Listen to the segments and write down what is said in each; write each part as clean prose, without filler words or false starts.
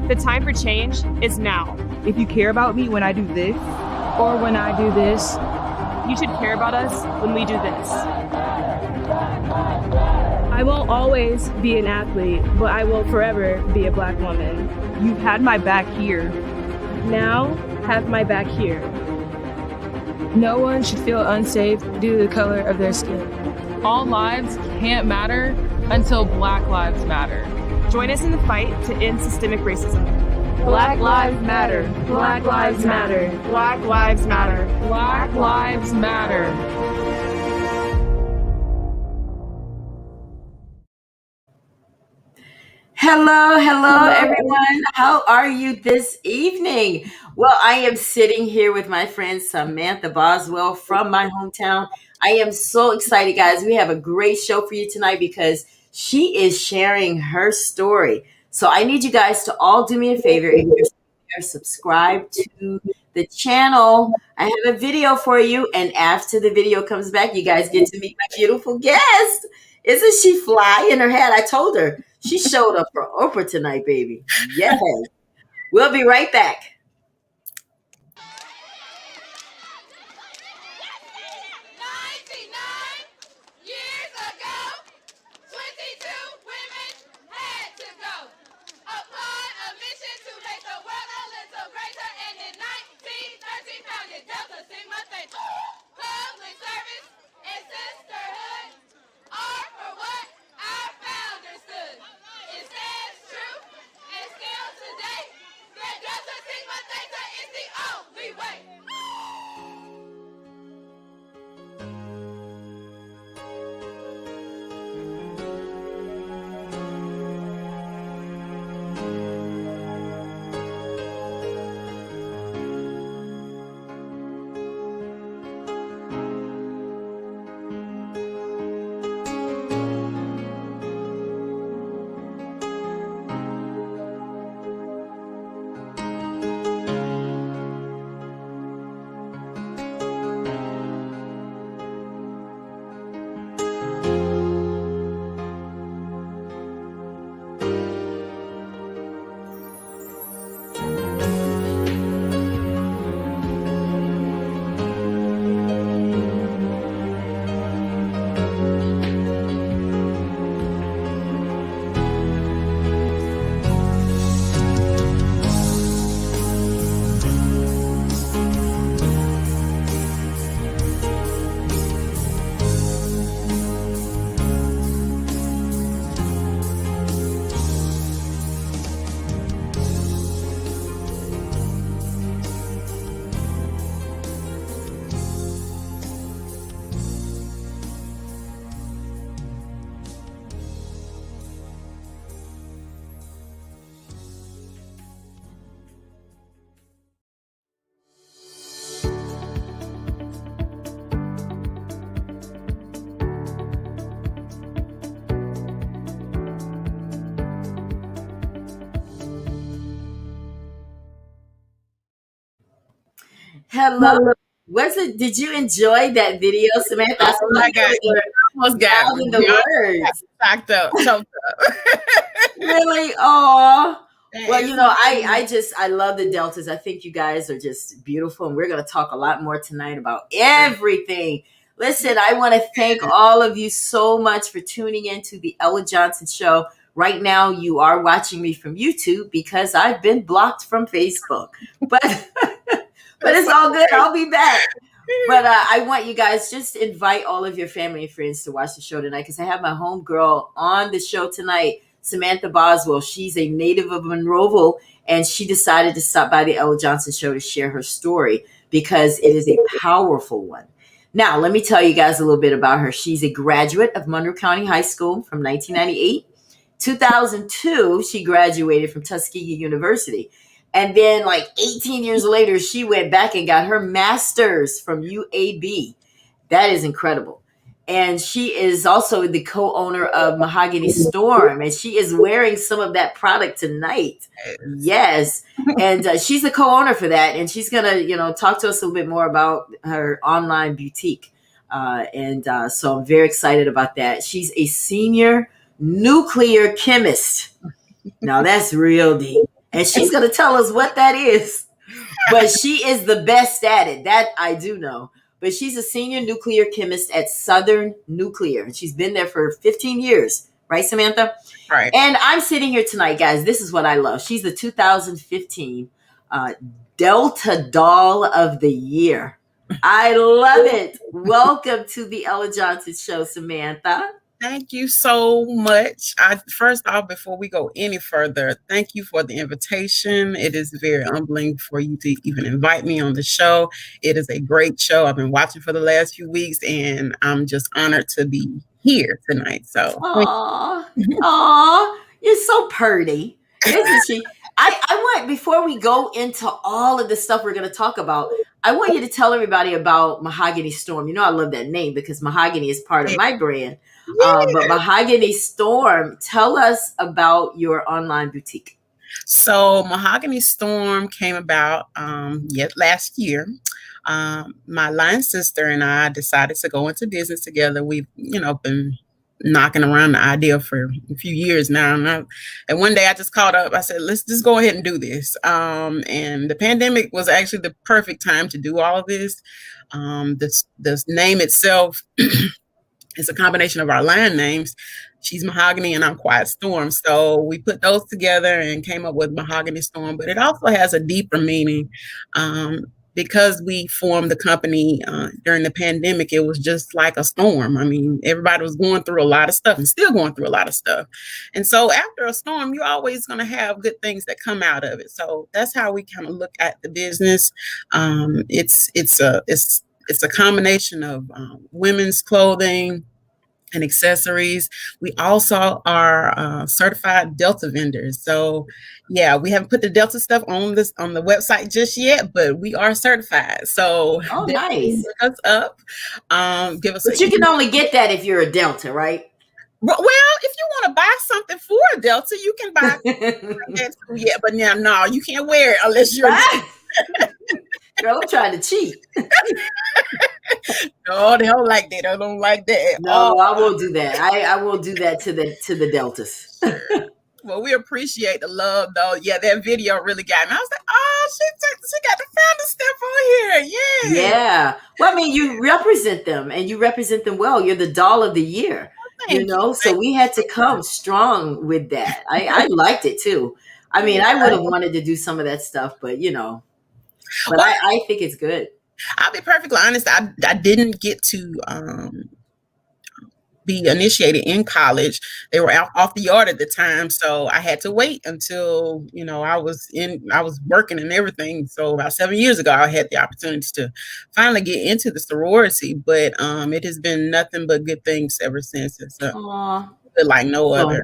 The time for change is now. If you care about me when I do this, or when I do this, You should care about us when we do this. I won't always be an athlete, but I will forever be a Black woman. you've had my back here. Now, have my back here. No one should feel unsafe due to the color of their skin. All lives can't matter until Black lives matter. Join us in the fight to end systemic racism. Black lives matter. Black lives matter. Black lives matter. Black lives matter. Hello, everyone. How are you this evening? Well, I am sitting here with my friend Samantha Boswell from my hometown. I am so excited, guys. We have a great show for you tonight because she is sharing her story. So I need you guys to all do me a favor. If you're here, subscribe to the channel. I have a video for you. And after the video comes back, you guys get to meet my beautiful guest. Isn't she fly in her head? I told her. She showed up for Oprah tonight, baby. Yes. We'll be right back. Hello. Did you enjoy that video, Samantha? Oh my God. Almost got in the words. Choked up. Really? Oh. Well, I love the Deltas. I think you guys are just beautiful, and we're going to talk a lot more tonight about everything. Listen, I want to thank all of you so much for tuning in to the Ella Johnson Show. Right now, you are watching me from YouTube because I've been blocked from Facebook. But but it's all good. I'll be back. But I want you guys just invite all of your family and friends to watch the show tonight because I have my homegirl on the show tonight, Samantha Boswell. She's a native of Monroeville, and she decided to stop by the Ella Johnson Show to share her story because it is a powerful one. Now, let me tell you guys a little bit about her. She's a graduate of Monroe County High School from 1998. 2002, she graduated from Tuskegee University. And then like 18 years later, she went back and got her master's from UAB. That is incredible. And she is also the co-owner of Mahogany Storm. And she is wearing some of that product tonight. Yes. And she's the co-owner for that. And she's going to, talk to us a little bit more about her online boutique. So I'm very excited about that. She's a senior nuclear chemist. Now that's real deep. And she's going to tell us what that is. But she is the best at it. That I do know. But she's a senior nuclear chemist at Southern Nuclear. And she's been there for 15 years. Right, Samantha? Right. And I'm sitting here tonight, guys. This is what I love. She's the 2015 Delta Doll of the Year. I love it. Welcome to the Ella Johnson Show, Samantha. Thank you so much. First off, before we go any further, thank you for the invitation. It is very humbling for you to even invite me on the show. It is a great show. I've been watching for the last few weeks, and I'm just honored to be here tonight. So, aw, you're so pretty, isn't she? I want, before we go into all of the stuff we're going to talk about, I want you to tell everybody about Mahogany Storm. I love that name because mahogany is part of my brand. But Mahogany Storm, tell us about your online boutique. So Mahogany Storm came about last year. My line sister and I decided to go into business together. We've, been knocking around the idea for a few years now. And one day I just called up. I said, let's just go ahead and do this. And the pandemic was actually the perfect time to do all of this. This name itself it's a combination of our line names. She's Mahogany and I'm Quiet Storm. So we put those together and came up with Mahogany Storm. But it also has a deeper meaning. Because we formed the company during the pandemic, it was just like a storm. I mean, everybody was going through a lot of stuff and still going through a lot of stuff. And so after a storm, you're always going to have good things that come out of it. So that's how we kind of look at the business. It's a combination of women's clothing and accessories. We also are certified Delta vendors. So yeah, we haven't put the Delta stuff on the website just yet, but we are certified. So nice. Look us up. Give us. But you can only get that if you're a Delta, right? Well, if you want to buy something for a Delta, you can buy that too. Yeah, but now, no, you can't wear it unless you're Girl, I'm trying to cheat. No, they don't like that. I don't like that. No, I won't do that. I will do that to the Deltas. Sure. Well, we appreciate the love, though. Yeah, that video really got me. I was like, oh, she got the founder stuff on here. Yeah. Yeah. Well, I mean, you represent them, and you represent them well. You're the doll of the year. So we had to come strong with that. I liked it too. I mean, I would have wanted to do some of that stuff, but but I think it's good. I'll be perfectly honest. I didn't get to be initiated in college. They were off the yard at the time, so I had to wait until I was working and everything. So about 7 years ago, I had the opportunity to finally get into the sorority. But it has been nothing but good things ever since. It's like no other.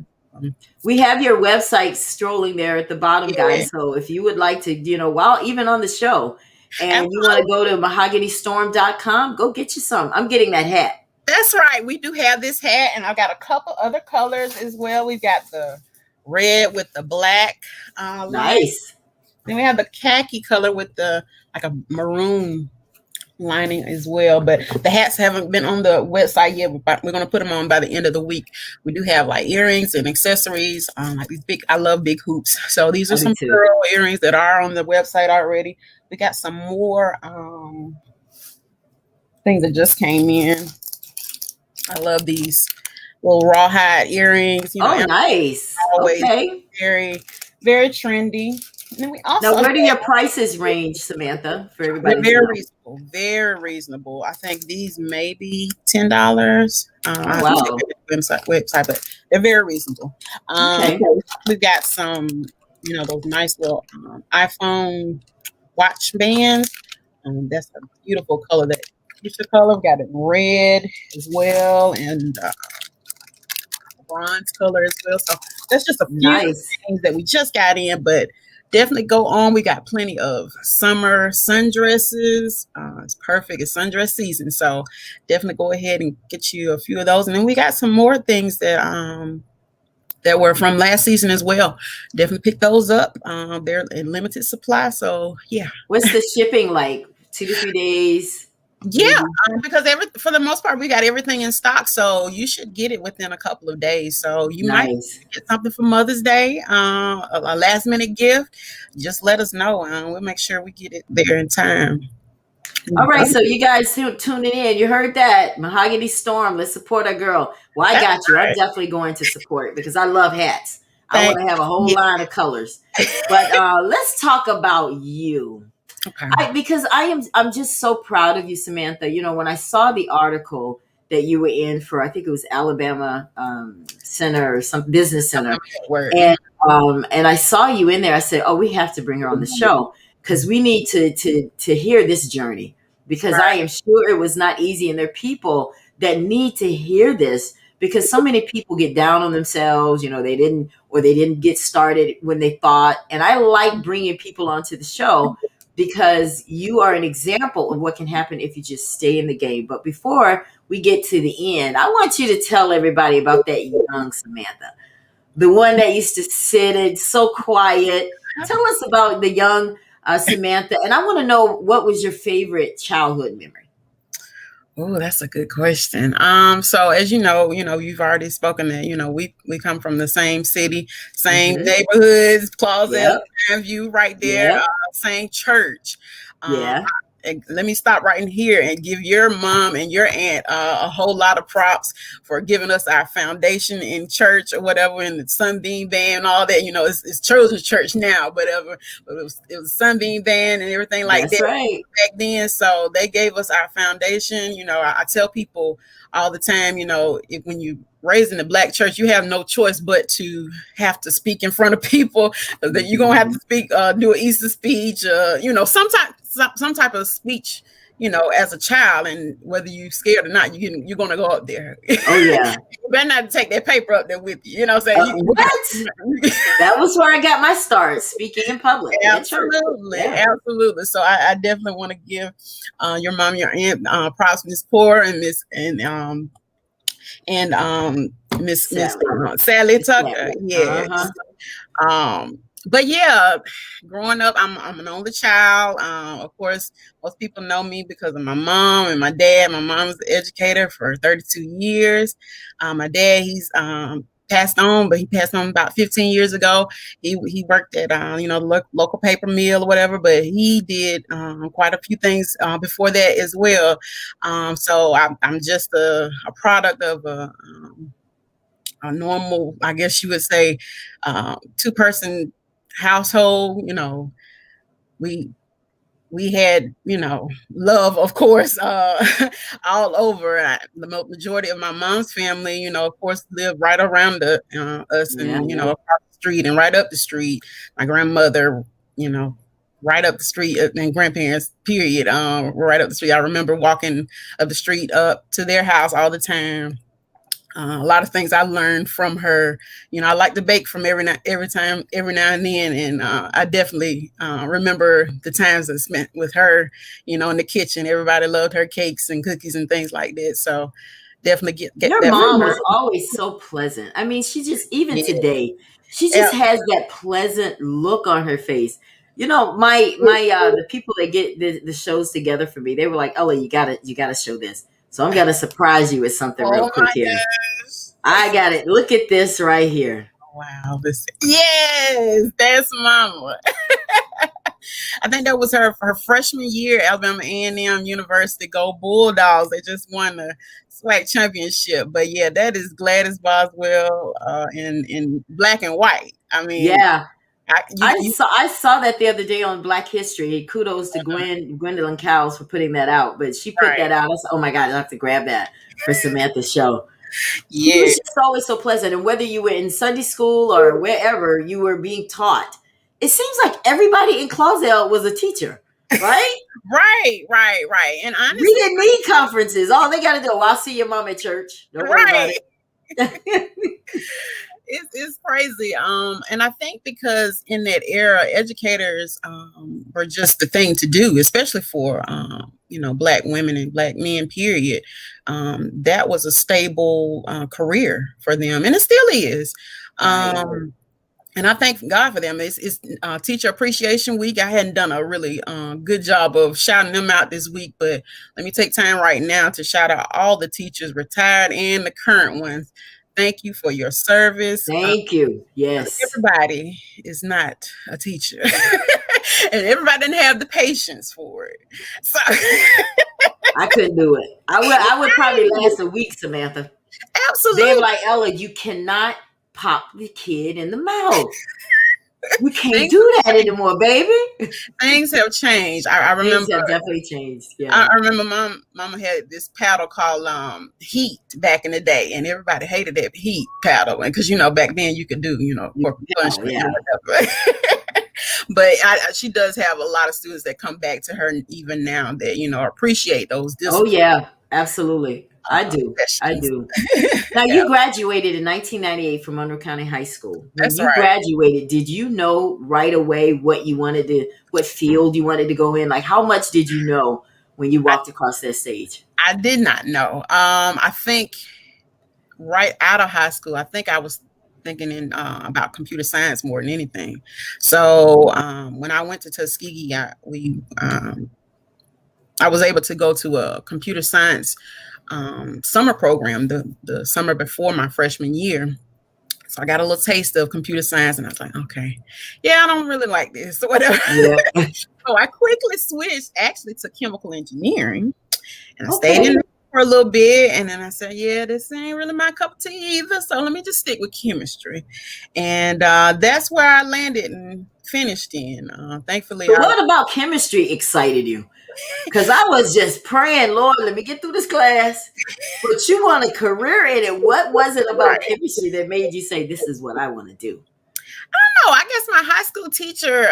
We have your website strolling there at the bottom, guys. So if you would like to, while even on the show, and you want to go to mahoganystorm.com, go get you some. I'm getting that hat. That's right. We do have this hat, and I've got a couple other colors as well. We've got the red with the black. Nice. Then we have the khaki color with the like a maroon lining as well. But the hats haven't been on the website yet. We're going to put them on by the end of the week. We do have like earrings and accessories. Like these big. I love big hoops. So these are some pearl earrings that are on the website already. We got some more. things that just came in. I love these little rawhide earrings. You know, Oh, nice. always Okay. very, very trendy. And then we Now, also where do your prices range, Samantha, for they're everybody to very know? reasonable, very reasonable. I think these may be $10. I Oh, have to check wow. the website, but they're very reasonable. Okay. We've got some, those nice little iPhone watch bands. That's a beautiful color. That fuchsia color. We've got it in red as well, and bronze color as well. So that's just a few Nice. things that we just got in, but definitely go on. We got plenty of summer sundresses. It's perfect. It's sundress season, so definitely go ahead and get you a few of those. And then we got some more things that were from last season as well. Definitely pick those up. They're in limited supply, so yeah. What's the shipping like? 2 to 3 days? Yeah, Maybe? because for the most part, we got everything in stock, so you should get it within a couple of days. So you might Nice. get something for Mother's Day, a last minute gift. Just let us know. We'll make sure we get it there in time. All right, so you guys tuning in, you heard that. Mahogany Storm, let's support our girl. Well, I got you. I'm definitely going to support because I love hats. I want to have a whole line of colors. But let's talk about you. Okay. Because I'm just so proud of you, Samantha. You know, when I saw the article that you were in for, I think it was Alabama Center or some business center, and I saw you in there. I said, "Oh, we have to bring her on the show because we need to hear this journey because I am sure it was not easy, and there are people that need to hear this because so many people get down on themselves. You know, they didn't get started when they thought, and I like bringing people onto the show." Because you are an example of what can happen if you just stay in the game. But before we get to the end, I want you to tell everybody about that young Samantha, the one that used to sit and so quiet. Tell us about the young Samantha. And I want to know, what was your favorite childhood memory? Oh, that's a good question. So as you know, you've already spoken that, we come from the same city, same neighborhoods, Plaza, View, right there, same church. Yeah. And let me stop right in here and give your mom and your aunt a whole lot of props for giving us our foundation in church or whatever, in the Sunbeam Band and all that. It's children's church now, whatever, but it was Sunbeam Band and everything like that back then. So they gave us our foundation. I tell people all the time, when you raised in the Black church, you have no choice but to have to speak in front of people. That you're gonna have to speak, do an Easter speech, some type of speech, as a child, and whether you're scared or not, you're gonna go up there. Oh yeah. You better not take that paper up there with you. You know what I'm saying? What? That was where I got my start, speaking in public. Absolutely, absolutely. So I definitely want to give your mom, your aunt, props, Miss Poor and Miss Sally Tucker. Yes. But yeah, growing up, I'm an only child. Of course, most people know me because of my mom and my dad. My mom's an educator for 32 years. My dad, he's passed on, but he passed on about 15 years ago. He worked at the local paper mill or whatever, but he did quite a few things before that as well. So I'm just a product of a normal, I guess you would say, two-person household. We had love, of course, all over. The majority of my mom's family, of course, lived right around us, and across the street and right up the street. My grandmother, right up the street, and grandparents, period, right up the street. I remember walking up the street up to their house all the time. A lot of things I learned from her. I like to bake from every now and then, and I definitely remember the times I spent with her, in the kitchen. Everybody loved her cakes and cookies and things like that. So definitely get your that mom from her. was always so pleasant. I mean, she just, even today, she just has that pleasant look on her face. My the people that get the shows together for me, they were like, "Ella, you gotta show this." So I'm gonna surprise you with something real quick here. Gosh. I got it. Look at this right here. Wow. Yes, that's mama. I think that was her freshman year, Alabama A&M University. Go Bulldogs! They just won the SWAC championship. But yeah, that is Gladys Boswell in black and white. I mean, Yeah. I, you, I saw that the other day on Black History. Kudos to Gwendolyn Cowles for putting that out. But she put that out. I said, oh my God, I have to grab that for Samantha's show. Yeah. It was just always so pleasant. And whether you were in Sunday school or wherever you were being taught, it seems like everybody in Clausdale was a teacher, right? right. And honestly, we didn't need conferences. All they got to do, well, I'll see your mom at church. Don't worry about it. It's crazy. And I think because in that era, educators were just the thing to do, especially for Black women and Black men, period. That was a stable career for them, and it still is. And I thank God for them. It's Teacher Appreciation Week. I hadn't done a really good job of shouting them out this week, but let me take time right now to shout out all the teachers, retired and the current ones. Thank you for your service. Thank you. Yes. Everybody is not a teacher. And everybody didn't have the patience for it. So I couldn't do it. I would probably last a week, Samantha. Absolutely. They're like, Ella, you cannot pop the kid in the mouth. We can't do that anymore, baby. Things have changed. I remember. Things have definitely changed. Yeah. I remember Mama had this paddle called Heat back in the day, and everybody hated that Heat paddle, and because back then you could do corporal punishment or whatever. But she does have a lot of students that come back to her even now that appreciate those disciplines. Oh yeah, absolutely. I do. Now, you graduated in 1998 from Monroe County High School. When you graduated, did you know right away what field you wanted to go in? Like, how much did you know when you walked across that stage? I did not know. I think right out of high school, I think I was thinking about computer science more than anything. So when I went to Tuskegee, I was able to go to a computer science summer program the summer before my freshman year. So I got a little taste of computer science, and I was like, okay, yeah, I don't really like this or whatever. Yeah. So I quickly switched actually to chemical engineering, and I stayed in there for a little bit, and then I said, yeah, this ain't really my cup of tea either, so let me just stick with chemistry. And that's where I landed and finished in. Thankfully. So what about chemistry excited you? Because I was just praying, Lord, let me get through this class. But you want a career in it. What was it about chemistry that made you say, this is what I want to do? I don't know. I guess my high school teacher,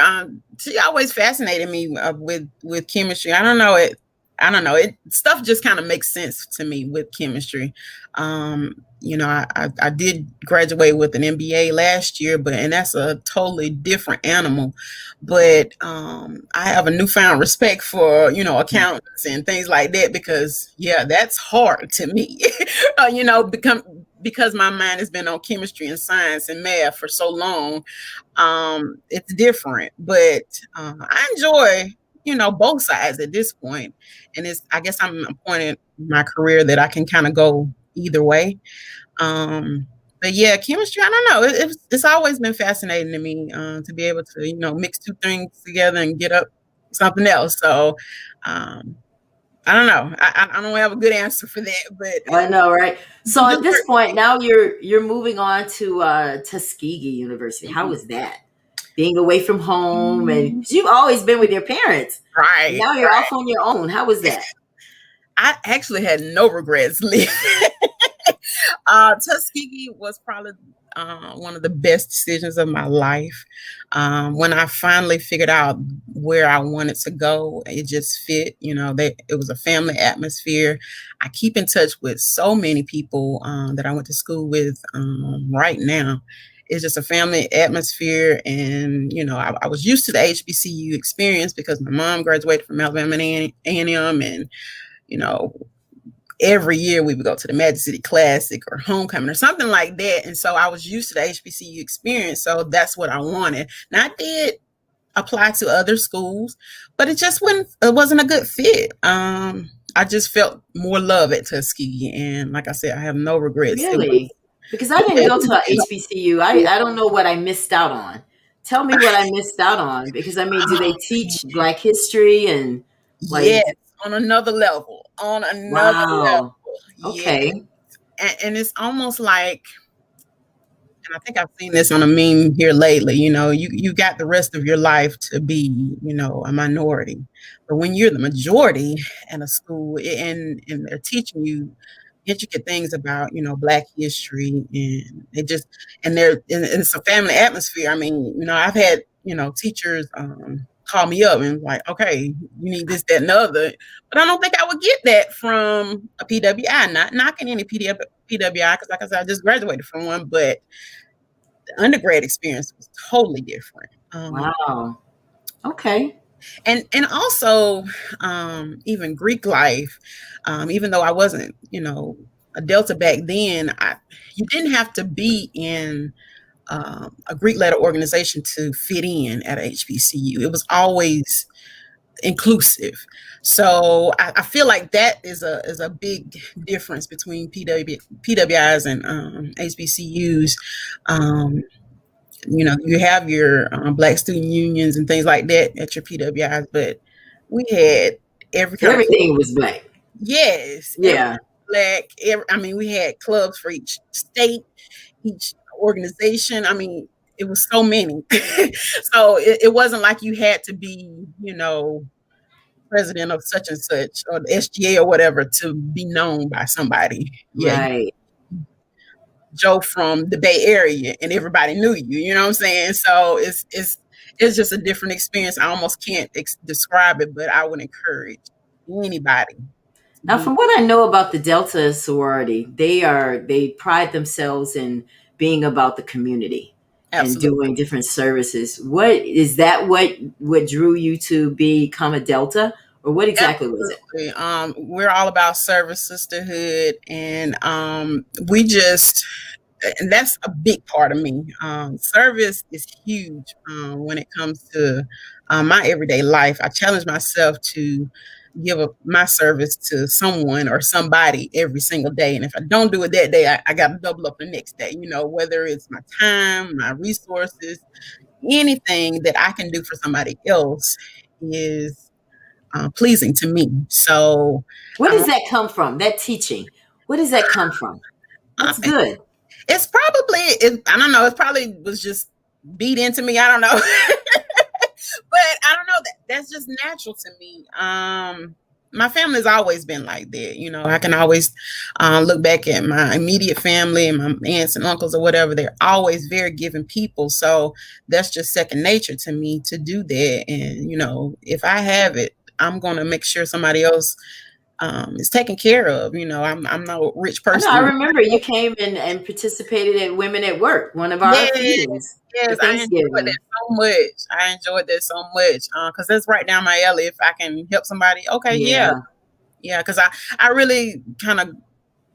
she always fascinated me with chemistry. I don't know. Stuff just kind of makes sense to me with chemistry. I did graduate with an MBA last year, and that's a totally different animal. But I have a newfound respect for, accountants and things like that, because that's hard to me, because my mind has been on chemistry and science and math for so long. It's different, but I enjoy both sides at this point. And I guess I'm at a point in my career that I can kind of go either way. But yeah, chemistry, I don't know. It's always been fascinating to me to be able to, mix two things together and get up something else. So I don't know. I don't have a good answer for that, but I know, right? So at this point, now you're moving on to Tuskegee University. How was that? Being away from home, and you've always been with your parents, right? Now you're off on your own. How was that? I actually had no regrets leaving. Tuskegee was probably one of the best decisions of my life. When I finally figured out where I wanted to go, it just fit. It was a family atmosphere. I keep in touch with so many people that I went to school with right now. It's just a family atmosphere. And, I was used to the HBCU experience because my mom graduated from Alabama A&M, and, every year we would go to the Magic City Classic or homecoming or something like that. And so I was used to the HBCU experience. So that's what I wanted. Now I did apply to other schools, but it wasn't a good fit. I just felt more love at Tuskegee. And like I said, I have no regrets. Really? Because I didn't go to a HBCU. I don't know what I missed out on Tell me what I missed out on, because I mean, do they teach Black history and like? Yes, on another level. On another level. Wow. Yeah. Okay. And it's almost like, and I think I've seen this on a meme here lately, you got the rest of your life to be, a minority. But when you're the majority in a school and they're teaching you intricate things about, Black history, and it's a family atmosphere. I mean, I've had, teachers call me up and like, okay, you need this, that, and the other. But I don't think I would get that from a PWI. Not knocking any PWI, because like I said, I just graduated from one, but the undergrad experience was totally different. Wow. Okay. And also even Greek life, even though I wasn't, a Delta back then, you didn't have to be in a Greek letter organization to fit in at HBCU. It was always inclusive. So I feel like that is a big difference between PWIs and HBCUs. You have your Black student unions and things like that at your PWIs, but we had everything was Black. Yes. Yeah. Black. We had clubs for each state, each organization. I mean, it was so many. So it wasn't like you had to be, president of such and such or the SGA or whatever to be known by somebody. Yeah. Right. Joe from the Bay Area and everybody knew you, you know what I'm saying? So it's just a different experience. I almost can't describe it, but I would encourage anybody. Now, from what I know about the Delta sorority, they pride themselves in being about the community. Absolutely. And doing different services. What is that? What drew you to become a Delta, or what exactly was it? We're all about service, sisterhood, and and that's a big part of me. Service is huge when it comes to my everyday life. I challenge myself to give up my service to someone or somebody every single day. And if I don't do it that day, I got to double up the next day, whether it's my time, my resources, anything that I can do for somebody else is pleasing to me. So where does that come from? That teaching, where does that come from? That's good. It's probably, I don't know, it probably was just beat into me. I don't know. But I don't know, that's just natural to me. My family's always been like that. I can always look back at my immediate family and my aunts and uncles or whatever. They're always very giving people. So that's just second nature to me to do that. And, if I have it, I'm going to make sure somebody else is taken care of. I'm no rich person. I remember you came and participated in Women at Work, one of our meetings. Yes, I enjoyed that so much. Because that's right down my alley. If I can help somebody, okay, yeah. Because I really kind of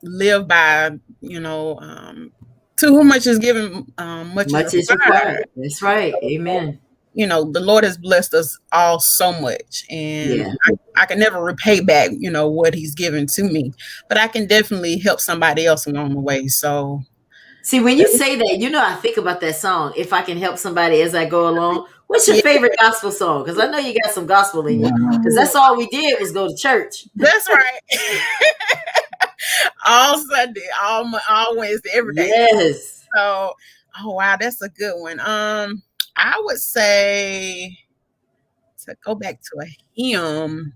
live by, to whom much is given, much is required. That's right. Amen. The Lord has blessed us all so much, and I can never repay back, what He's given to me, but I can definitely help somebody else along the way. So. See, when you say that, I think about that song, If I Can Help Somebody As I Go Along. What's your favorite gospel song? Because I know you got some gospel in you. Because that's all we did was go to church. That's right. All Sunday, all Wednesday, every day. Yes. So, oh, wow, that's a good one. I would say, to go back to a hymn,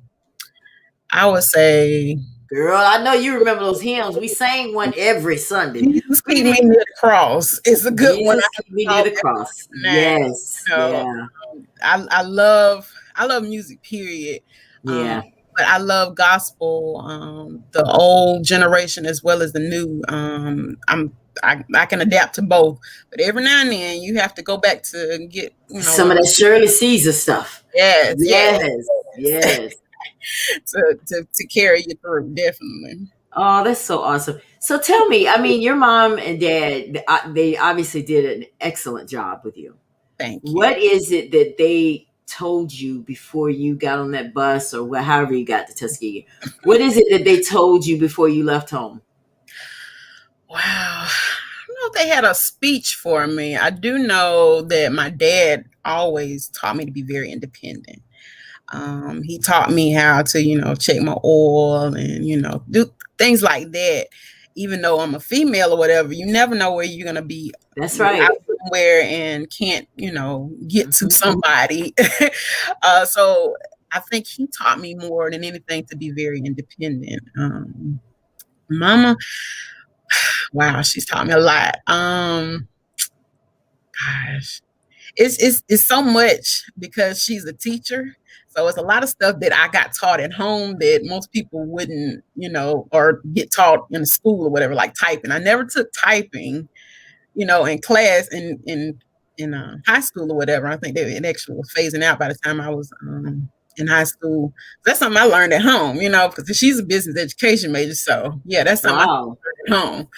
I would say... Girl, I know you remember those hymns. We sang one every Sunday. Jesus keep me near the cross. It's a good one. Keep me near the cross. Yes. So, I love music, period. Yeah. But I love gospel, the old generation as well as the new. I can adapt to both, but every now and then you have to go back to get some of that Shirley Caesar stuff. Yes. To carry you through, definitely. Oh, that's so awesome. So tell me, your mom and dad, they obviously did an excellent job with you. Thank you. What is it that they told you before you got on that bus or however you got to Tuskegee? What is it that they told you before you left home? Wow. I don't know if they had a speech for me. I do know that my dad always taught me to be very independent. He taught me how to, check my oil and, do things like that. Even though I'm a female or whatever, you never know where you're going to be. That's right. Out somewhere and can't, get to somebody. So I think he taught me more than anything to be very independent. Mama, wow, she's taught me a lot. Gosh, it's so much because she's a teacher. So it's a lot of stuff that I got taught at home that most people wouldn't, or get taught in school or whatever, like typing. I never took typing, in class in high school or whatever. I think it actually was phasing out by the time I was in high school. That's something I learned at home, because she's a business education major. So yeah, that's something I learned at home.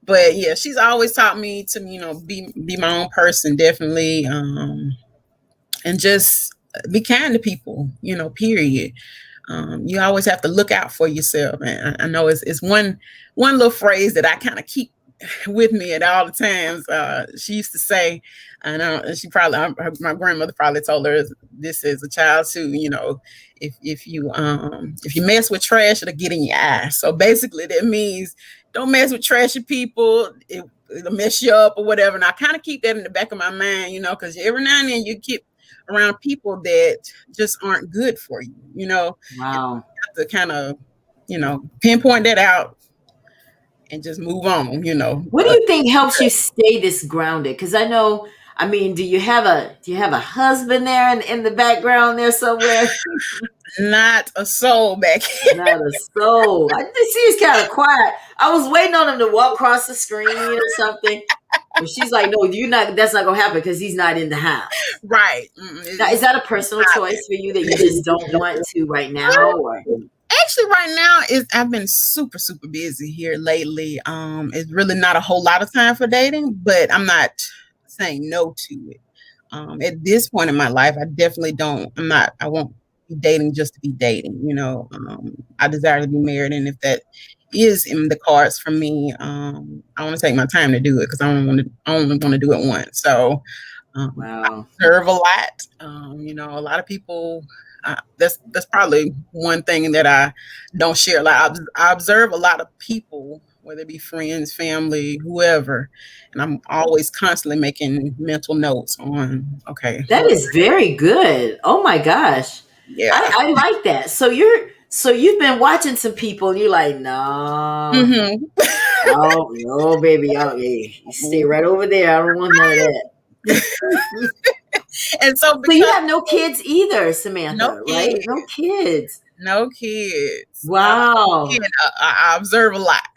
But yeah, she's always taught me to, be my own person, definitely. And just be kind to people, period. You always have to look out for yourself. And I know it's one little phrase that I kind of keep with me at all the times. She used to say, and she probably, my grandmother probably told her this as a child too, if you mess with trash, it'll get in your eye. So basically that means don't mess with trashy people. It'll mess you up or whatever. And I kind of keep that in the back of my mind, because every now and then you keep around people that just aren't good for you, Wow. And you have to kind of, pinpoint that out and just move on, What do you think helps you stay this grounded? Because do you have a husband there in the background there somewhere? Not a soul back here. Not a soul. I just see he's kind of quiet. I was waiting on him to walk across the screen or something. But she's like, no, that's not gonna happen because he's not in the house. Right. Now, is that a personal choice for you that you just don't want to right now? Or? Actually, right now I've been super, super busy here lately. It's really not a whole lot of time for dating, but I'm not saying no to it. At this point in my life, I definitely I won't be dating just to be dating. I desire to be married, and if that is in the cards for me, I want to take my time to do it because I only want to do it once. So wow. I observe a lot. A lot of people. That's probably one thing that I don't share. Like I observe a lot of people, whether it be friends, family, whoever, and I'm always constantly making mental notes on. Okay, that is very good. Oh my gosh, yeah, I like that. So you've been watching some people, and you're like, no, no, baby, you stay right over there. I don't want none of that. And so you have no kids either, Samantha, no right? kids. No kids. Wow. I observe a lot,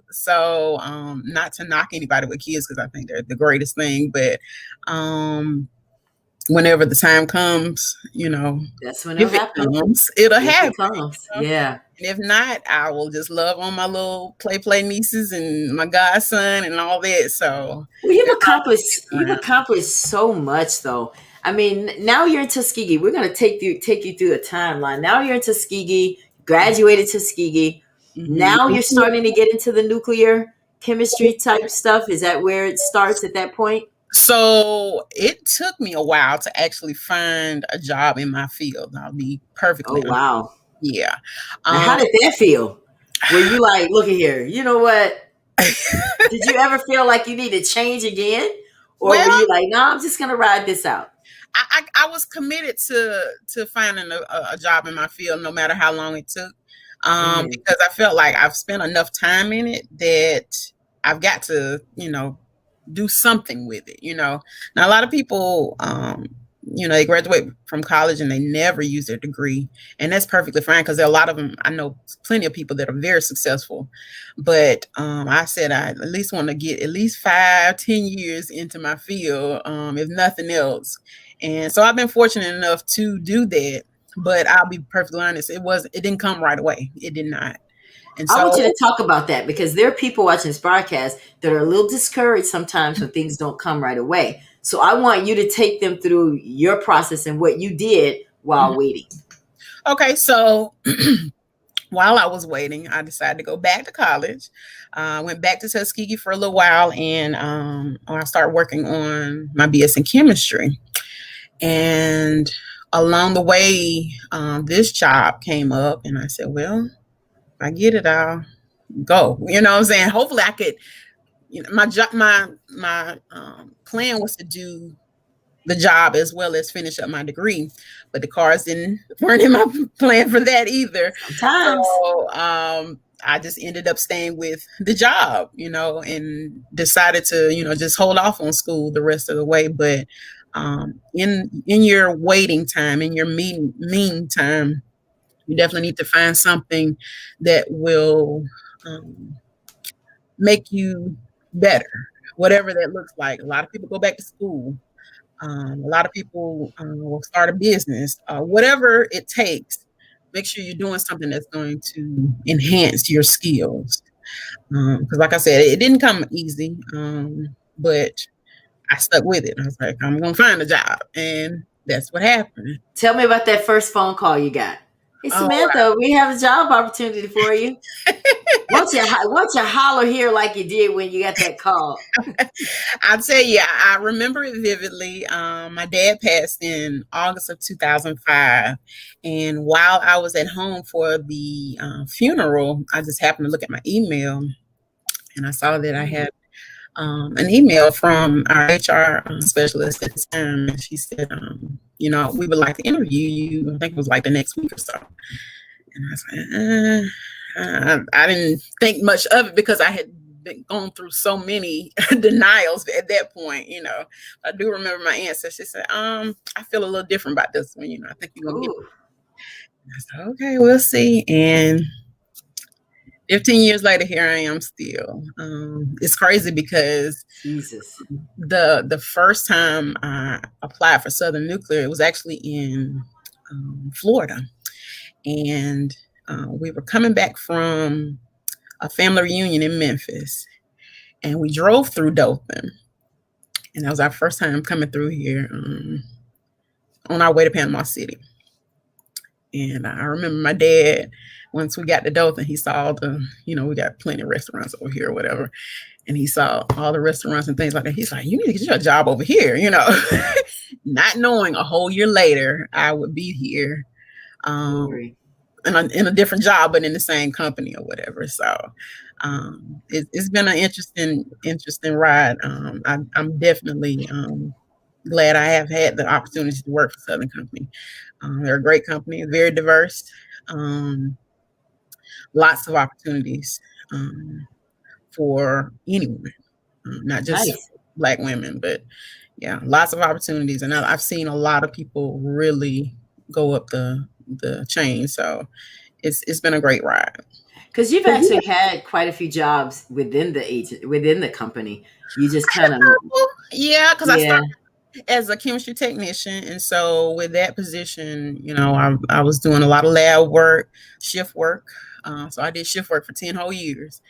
so not to knock anybody with kids because I think they're the greatest thing, but whenever the time comes, that's when it happens. It'll happen. Yeah. And if not, I will just love on my little play nieces and my godson and all that. So you've accomplished so much, though. Now you're in Tuskegee. We're going to take you through the timeline. Now you're in Tuskegee, graduated Tuskegee. Mm-hmm. Now you're starting to get into the nuclear chemistry type stuff. Is that where it starts at that point? So it took me a while to actually find a job in my field. I'll be perfectly honest. Wow. Yeah. How did that feel? Were you like, look at here, you know what? Did you ever feel like you need to change again? Or were you like, no, I'm just going to ride this out? I was committed to finding a job in my field, no matter how long it took. Because I felt like I've spent enough time in it that I've got to, do something with it, Now, a lot of people, they graduate from college and they never use their degree. And that's perfectly fine because there are a lot of them. I know plenty of people that are very successful. But I said I at least want to get at least 5-10 years into my field, if nothing else. And so I've been fortunate enough to do that. But I'll be perfectly honest, it didn't come right away. It did not. And so, I want you to talk about that because there are people watching this broadcast that are a little discouraged sometimes when things don't come right away. So I want you to take them through your process and what you did while waiting. Okay, so while I was waiting, I decided to go back to college. Went back to Tuskegee for a little while, and I started working on my BS in chemistry. And along the way, this job came up, and I said, "Well, if I get it, I'll go." You know what I'm saying? Hopefully, I could. You know, my plan was to do the job as well as finish up my degree, but the cars weren't in my plan for that either. Sometimes. So I just ended up staying with the job, and decided to, just hold off on school the rest of the way. But in your waiting time, in your meantime, you definitely need to find something that will make you better, whatever that looks like. A lot of people go back to school. A lot of people will start a business, whatever it takes. Make sure you're doing something that's going to enhance your skills. Because like I said, it didn't come easy, but I stuck with it. I was like, I'm going to find a job. And that's what happened. Tell me about that first phone call you got. Hey, Samantha, we have a job opportunity for you. Why don't you holler here like you did when you got that call? I'll tell you, I remember it vividly. My dad passed in August of 2005. And while I was at home for the funeral, I just happened to look at my email, and I saw that I had an email from our HR specialist at the time. And she said, we would like to interview you. I think it was like the next week or so. And I was like, I didn't think much of it because I had been going through so many denials at that point. I do remember my answer. She said, I feel a little different about this one. I think you're going to get it. And I said, okay, we'll see. And 15 years later, here I am still. It's crazy because Jesus. The first time I applied for Southern Nuclear, it was actually in Florida. And we were coming back from a family reunion in Memphis. And we drove through Dothan. And that was our first time coming through here on our way to Panama City. And I remember my dad, once we got to Dothan, he saw we got plenty of restaurants over here or whatever. And he saw all the restaurants and things like that. He's like, you need to get you a job over here, not knowing a whole year later I would be here in a different job, but in the same company or whatever. So it's been an interesting ride. I'm definitely glad I have had the opportunity to work for Southern Company. They're a great company, very diverse. Lots of opportunities for anyone, not just Black women, but yeah, lots of opportunities. And I've seen a lot of people really go up the chain. So it's been a great ride. Because you've actually had quite a few jobs within the company. You just kind of I started as a chemistry technician, and so with that position, I was doing a lot of lab work, shift work. So I did shift work for 10 whole years,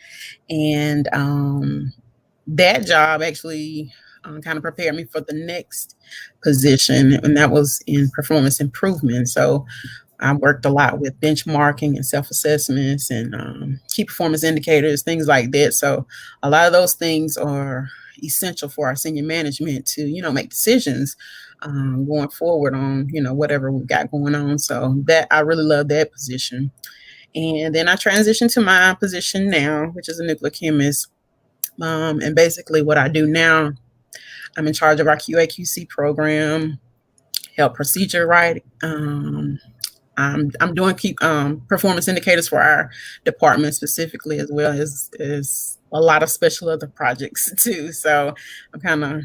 and that job actually kind of prepared me for the next position, and that was in performance improvement. So I worked a lot with benchmarking and self-assessments and key performance indicators, things like that. So a lot of those things are essential for our senior management to, make decisions going forward on, whatever we've got going on. So that I really love that position. And then I transitioned to my position now, which is a nuclear chemist. And basically what I do now, I'm in charge of our QA/QC program, help procedure writing. I'm doing performance indicators for our department specifically, as well as a lot of special other projects too. So I'm kind of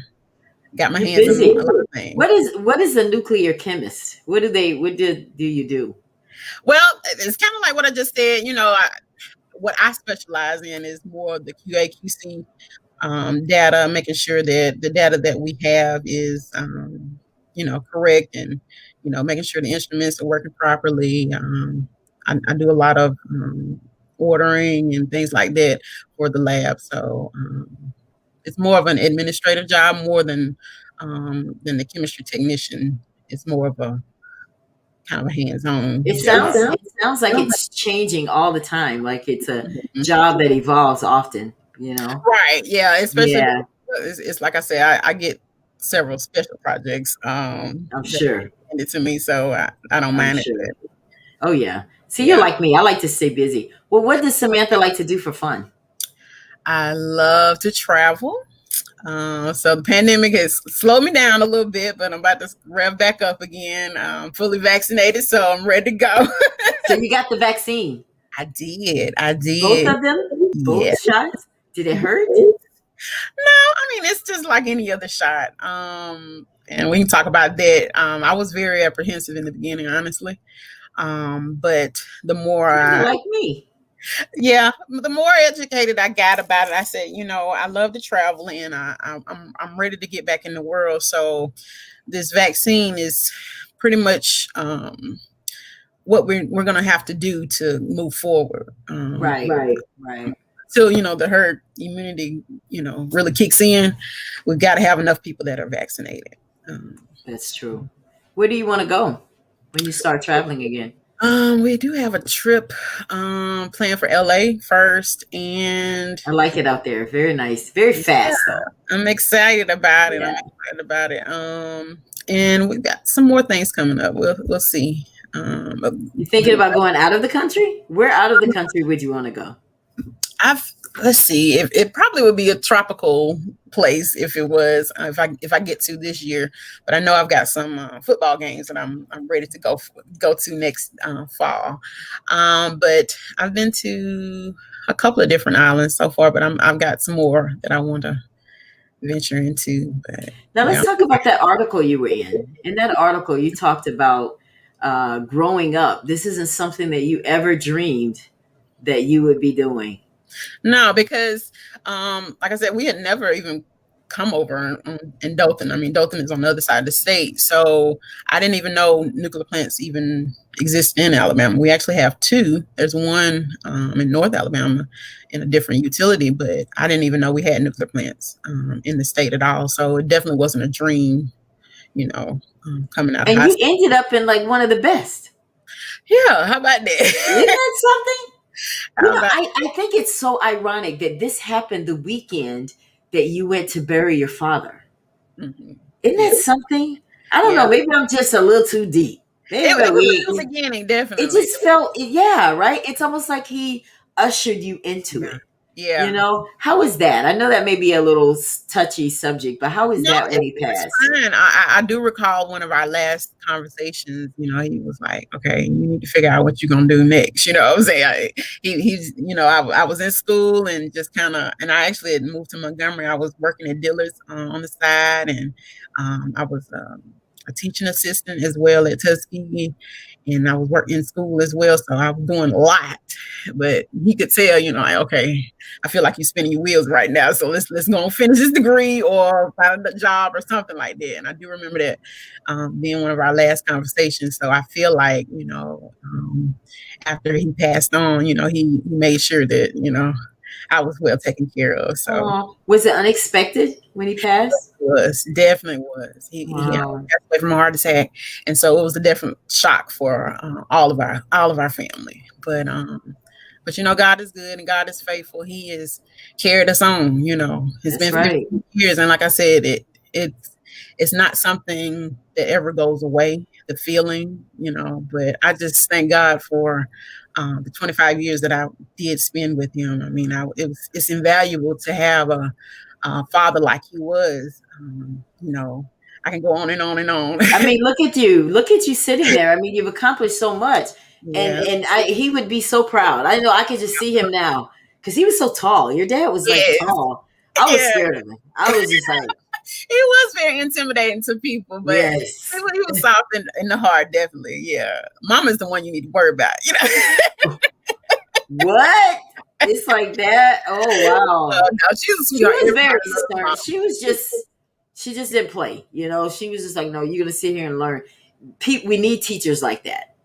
got my hands on a lot of things. What is a nuclear chemist? What do you do? Well, it's kind of like what I just said. What I specialize in is more of the QA/QC data, making sure that the data that we have is correct, and making sure the instruments are working properly. I do a lot of ordering and things like that for the lab. So it's more of an administrative job more than the chemistry technician. It's more of a kind of a hands-on It job. sounds like it's changing all the time. Like it's a job that evolves often, you know? Right. Yeah. Especially Yeah, it's like I say, I get several special projects I'm that sure. are handed to me, so I don't I'm mind it. sure. Oh yeah. See, you're Yeah. like me. I like to stay busy. Well, what does Samantha like to do for fun? I love to travel. So the pandemic has slowed me down a little bit, but I'm about to rev back up again. I'm fully vaccinated, so I'm ready to go. So you got the vaccine. I did. I Both did. of them? Yeah. Both shots? Did it hurt? No, I mean it's just like any other shot. And we can talk about that. I was very apprehensive in the beginning, honestly. But the more Kinda I, like me. yeah, the more educated I got about it, I said, I love to travel, and I'm ready to get back in the world. So this vaccine is pretty much what we're gonna have to do to move forward. Right. Till the herd immunity, really kicks in. We've got to have enough people that are vaccinated. That's true. Where do you want to go when you start traveling again? We do have a trip planned for LA first, and I like it out there. Very nice. Very fast though. I'm excited about it. Yeah. And we've got some more things coming up. We'll see. You thinking about going out of the country? Where out of the country would you want to go? Let's see. It probably would be a tropical place if it was if I get to this year. But I know I've got some football games that I'm ready to go to next fall. But I've been to a couple of different islands so far, but I've got some more that I want to venture into. But now let's talk about that article you were in. In that article, you talked about growing up. This isn't something that you ever dreamed that you would be doing. No, because like I said, we had never even come over in Dothan. I mean, Dothan is on the other side of the state. So I didn't even know nuclear plants even exist in Alabama. We actually have two. There's one in North Alabama in a different utility, but I didn't even know we had nuclear plants in the state at all. So it definitely wasn't a dream, coming out of high And you school. ended up in like one of the best. Yeah, how about that? Isn't that something? How about- I think it's so ironic that this happened the weekend that you went to bury your father. Mhm. Isn't that something? I don't Yeah. know. Maybe I'm just a little too deep. Maybe It was in the beginning, definitely. it just felt, yeah, right? It's almost like he ushered you into it. Yeah. How was that? I know that may be a little touchy subject, but how was No, that when he it was passed? fine. I do recall one of our last conversations. He was like, "Okay, you need to figure out what you're gonna do next." You know what I'm saying? He's, I was in school and just kind of, and I actually had moved to Montgomery. I was working at Dillard's on the side, and I was a teaching assistant as well at Tuskegee, and I was working in school as well. So I was doing a lot, but he could tell, like, okay, I feel like you're spinning your wheels right now. So let's go and finish this degree or find a job or something like that. And I do remember that being one of our last conversations. So I feel like, after he passed on, he made sure that, I was well taken care of. So Was it unexpected when he passed? definitely was. He passed away from a heart attack, and so it was a definite shock for all of our family. But God is good and God is faithful. He has carried us on. It's That's been right. years, and like I said, it's not something that ever goes away. The feeling, but I just thank God for the 25 years that I did spend with him. I mean, it's invaluable to have a father like he was. I can go on and on and on. I mean, look at you sitting there. I mean, you've accomplished so much, Yeah. and he would be so proud. I know I can just see him now because he was so tall. Your dad was like Yes. tall. I was Yeah. scared of him. I was just like, He was very intimidating to people, but yes. he was soft in the heart, definitely. Yeah. Mama's the one you need to worry about, What? It's like that. Oh wow. No, she was very stern. She just didn't play. She was just like, no, you're gonna sit here and learn. We need teachers like that.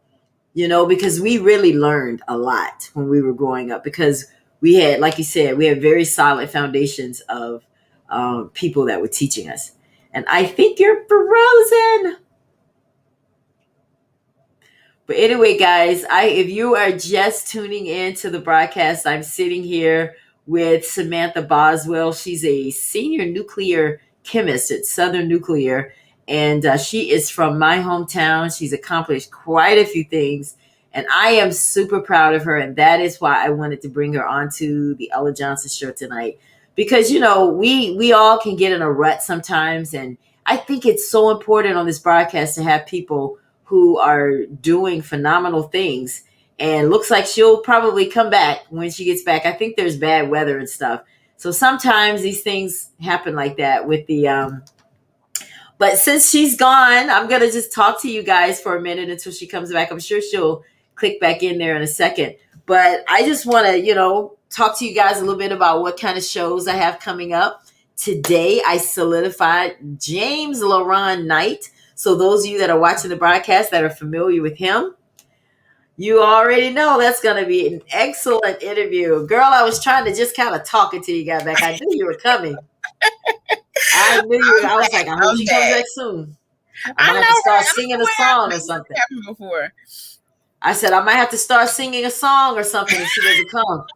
Because we really learned a lot when we were growing up because we had, like you said, we had very solid foundations of people that were teaching us. And I think you're frozen. But anyway, guys, if you are just tuning in to the broadcast, I'm sitting here with Samantha Boswell. She's a senior nuclear chemist at Southern Nuclear, and she is from my hometown. She's accomplished quite a few things, and I am super proud of her. And that is why I wanted to bring her onto the Ella Johnson Show tonight, because we all can get in a rut sometimes, and I think it's so important on this broadcast to have people who are doing phenomenal things. And looks like she'll probably come back when she gets back. I think there's bad weather and stuff. So sometimes these things happen like that with the but since she's gone, I'm going to just talk to you guys for a minute until she comes back. I'm sure she'll click back in there in a second. But I just want to, talk to you guys a little bit about what kind of shows I have coming up. Today, I solidified James LaRon Knight. So those of you that are watching the broadcast that are familiar with him, you already know that's going to be an excellent interview. Girl, I was trying to just kind of talk until you got back. I knew you were coming. I knew you were. I was like, I hope she comes back soon. I might have to start singing a song or something. Happened before. I said, I might have to start singing a song or something if she doesn't come.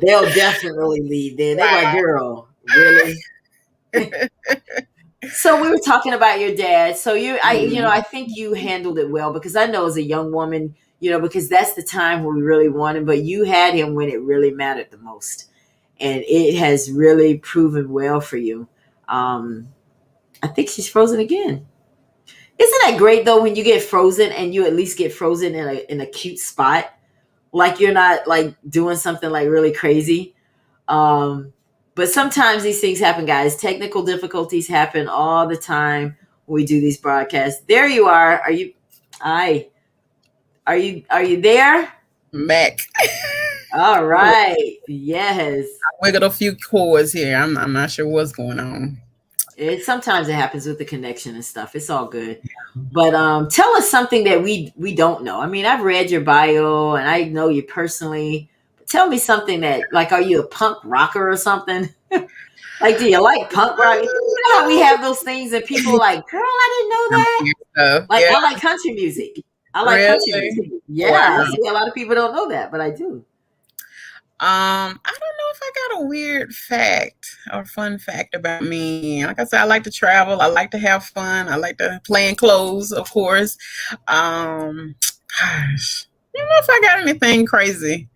They'll definitely leave then. They're like, girl, really? So we were talking about your dad. So I think you handled it well, because I know as a young woman, because that's the time where we really wanted, but you had him when it really mattered the most. And it has really proven well for you. I think she's frozen again. Isn't that great though, when you get frozen and you at least get frozen in a cute spot? Like you're not like doing something like really crazy. But sometimes these things happen, guys. Technical difficulties happen all the time when we do these broadcasts. There you are. Are you there? Mac. All right. Yes. I wiggled a few cords here. I'm not sure what's going on. Sometimes it happens with the connection and stuff. It's all good. But tell us something that we don't know. I mean, I've read your bio and I know you personally. But tell me something that, like, are you a punk rocker or something? Like, do you like punk rock? You know how we have those things and people are like, girl, I didn't know that. Like, yeah. I like country music. I like country music. Yeah. Wow. See, a lot of people don't know that, but I do. I don't know if I got a weird fact or fun fact about me. Like I said, I like to travel. I like to have fun. I like to play in clothes, of course. Gosh, I don't know if I got anything crazy.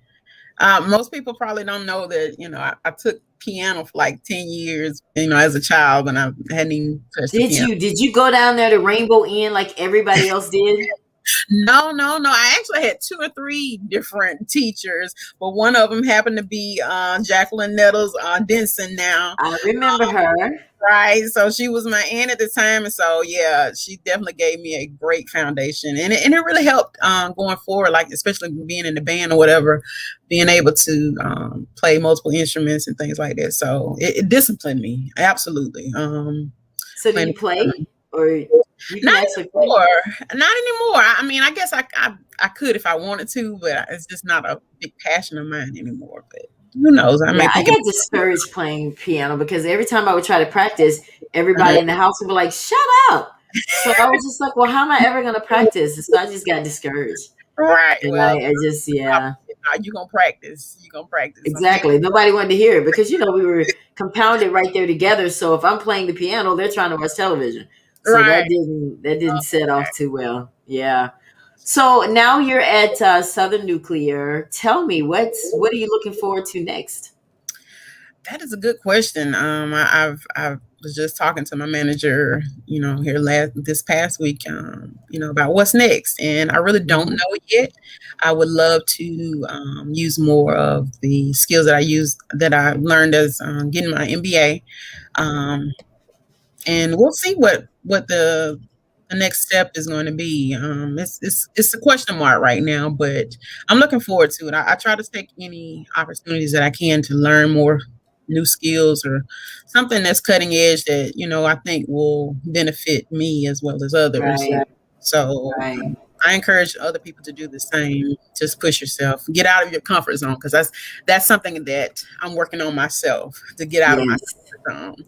Most people probably don't know that, I took piano for like 10 years, as a child, when I hadn't even touched the piano. Did you go down there to Rainbow Inn like everybody else did? No. I actually had 2 or 3 different teachers, but one of them happened to be Jacqueline Nettles Denson now. I remember her. Right. So she was my aunt at the time. And so, yeah, she definitely gave me a great foundation. And it really helped going forward, like especially being in the band or whatever, being able to play multiple instruments and things like that. So it disciplined me. Absolutely. So do you play? Or not anymore. Not anymore. I mean, I guess I could if I wanted to, but it's just not a big passion of mine anymore. But who knows? I got discouraged playing piano because every time I would try to practice, everybody in the house would be like, "Shut up!" So I was just like, "Well, how am I ever going to practice?" And so I just got discouraged. Right. And well, I just you're gonna practice. Exactly. Nobody wanted to hear it because we were compounded right there together. So if I'm playing the piano, they're trying to watch television. So that didn't set off too well. Yeah. So now you're at Southern Nuclear. Tell me, what are you looking forward to next? That is a good question. I was just talking to my manager, here this past week, about what's next, and I really don't know yet. I would love to use more of the skills that I learned as getting my MBA, and we'll see what the next step is going to be. It's a question mark right now, but I'm looking forward to it. I try to take any opportunities that I can to learn more new skills or something that's cutting edge that, I think will benefit me as well as others. Right. So I encourage other people to do the same. Just push yourself, get out of your comfort zone. Cause that's something that I'm working on myself, to get out of my comfort zone.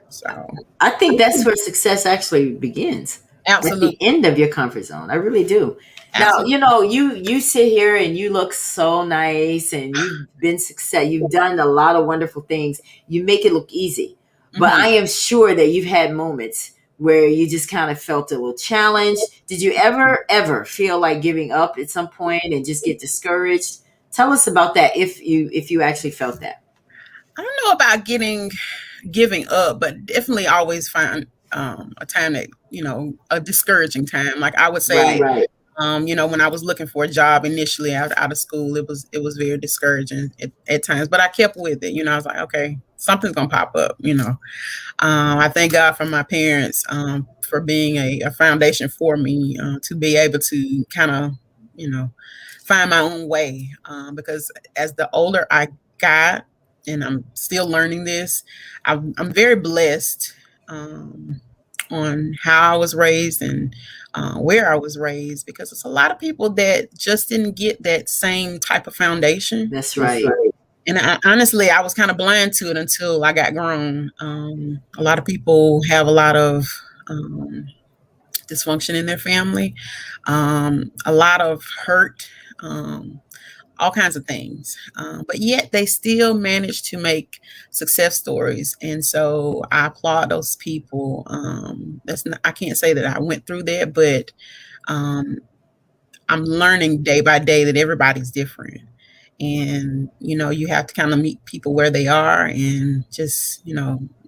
So I think that's where success actually begins. at the Absolutely. end of your comfort zone. I really do. Now, Absolutely. you sit here and you look so nice and you've done a lot of wonderful things. You make it look easy. But I Mhm. am sure that you've had moments where you just kind of felt a little challenged. Did you ever feel like giving up at some point and just get discouraged? Tell us about that if you actually felt that. I don't know about giving up, but definitely always find a time that, a discouraging time. Like I would say, Right. when I was looking for a job initially out of school, it was very discouraging at times, but I kept with it. I was like, okay, something's gonna pop up. I thank God for my parents, for being a foundation for me, to be able to kind of, you know, find my own way. Because as the older I got, and I'm still learning this, I'm very blessed, on how I was raised and where I was raised, because it's a lot of people that just didn't get that same type of foundation. That's right. And honestly, I was kind of blind to it until I got grown. A lot of people have a lot of dysfunction in their family, a lot of hurt, all kinds of things. But yet they still manage to make success stories. And so I applaud those people. I can't say that I went through that, but um, I'm learning day by day that everybody's different. And, you have to kind of meet people where they are and just,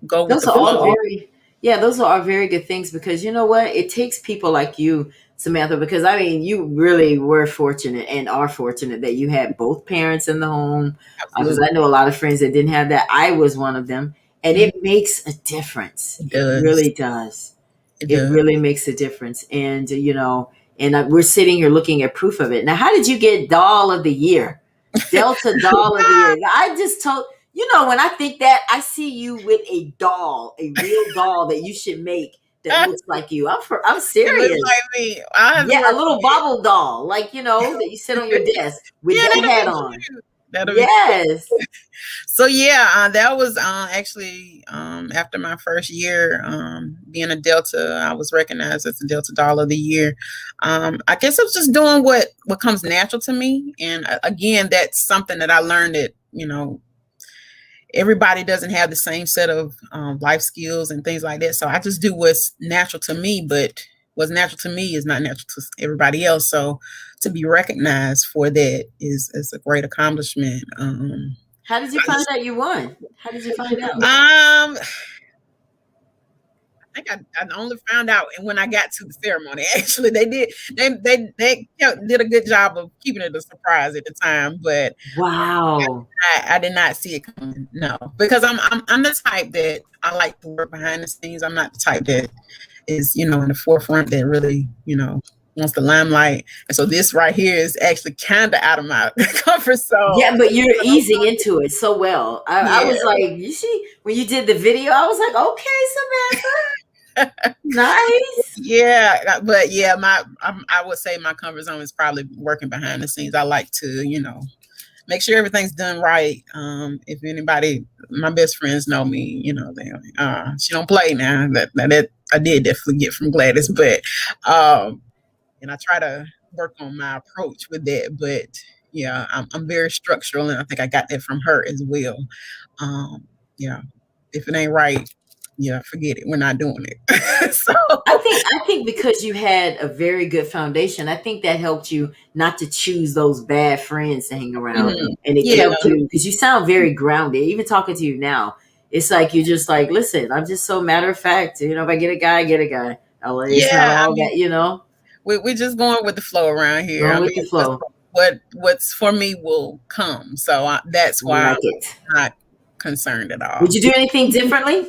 go with Those the are all flow. very, yeah, those are all very good things because you know what? It takes people like you, Samantha, because I mean, you really were fortunate and are fortunate that you had both parents in the home. Because I Absolutely. know a lot of friends that didn't have that. I was one of them. And Mhm. it makes a difference. It It does. really does. It It does. really makes a difference. And, we're sitting here looking at proof of it. Now, how did you get Doll of the Year? Delta Doll of the Year. I just told, when I think that, I see you with a doll, a real doll that you should make that looks like you. I'm It looks serious. like me. I have to Yeah, a work little on bobble doll, like, that you sit on your it. desk with Yeah, that that'll hat be on. cute. That'll be cute. Yes. So yeah, that was actually, after my first year, being a Delta. I was recognized as the Delta Doll of the Year. I guess I was just doing what comes natural to me, and again, that's something that I learned that everybody doesn't have the same set of life skills and things like that. So I just do what's natural to me, but what's natural to me is not natural to everybody else. So to be recognized for that is a great accomplishment. How did you find out you won? How did you find out? I think I only found out when I got to the ceremony. Actually, they did a good job of keeping it a surprise at the time, but Wow. I did not see it coming. No, because I'm the type that I like to work behind the scenes. I'm not the type that is in the forefront that really wants the limelight. And so this right here is actually kind of out of my comfort zone. Yeah, but you're easing into it so well. I Yeah. was like, you see, when you did the video, I was like, okay, Samantha, nice. Yeah, but yeah, I would say my comfort zone is probably working behind the scenes. I like to, make sure everything's done right. If anybody, my best friends know me, she don't play now. That I did definitely get from Gladys, but and I try to work on my approach with that. But yeah, I'm very structural, and I think I got that from her as well. Um, yeah, if it ain't right, yeah, forget it. We're not doing it. So I think because you had a very good foundation, I think that helped you not to choose those bad friends to hang around, and it yeah, kept you because you sound very grounded. Even talking to you now, it's like you're just like, listen, I'm just so matter of fact. If I get a guy, I get a guy. It's not yeah. I all mean, that. we're just going with the flow around here. Going I with mean, the flow. what's for me will come. So that's I why like it. I'm not concerned at all. Would you do anything differently?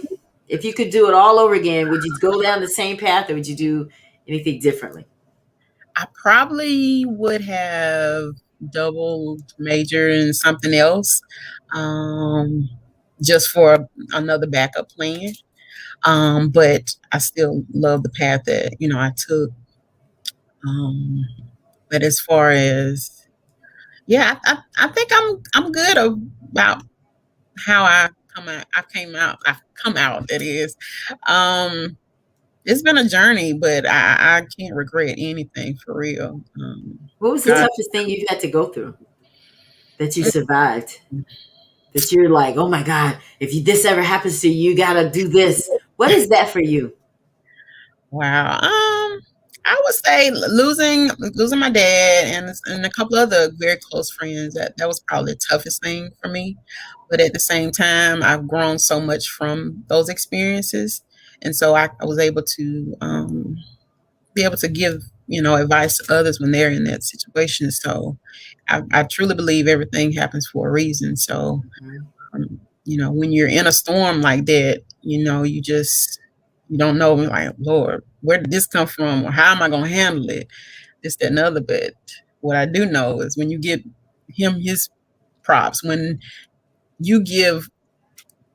If you could do it all over again, would you go down the same path or would you do anything differently? I probably would have double major in something else, um, just for another backup plan. But I still love the path that I took. Um, but as far as yeah, I think I'm good about how I come out. I come out. That is. Um, It's been a journey, but I can't regret anything for real. What was the God, toughest thing you've had to go through that you survived? That you're like, oh my God, if this ever happens to you, you gotta do this. What is that for you? wow. I would say losing my dad and a couple other very close friends. That was probably the toughest thing for me. But at the same time, I've grown so much from those experiences, and so I was able to be able to give advice to others when they're in that situation. So I truly believe everything happens for a reason. So Mhm. when you're in a storm like that, you don't know, like, Lord, where did this come from, or how am I going to handle it, this, that, and other. But what I do know is when you give him his props, when you give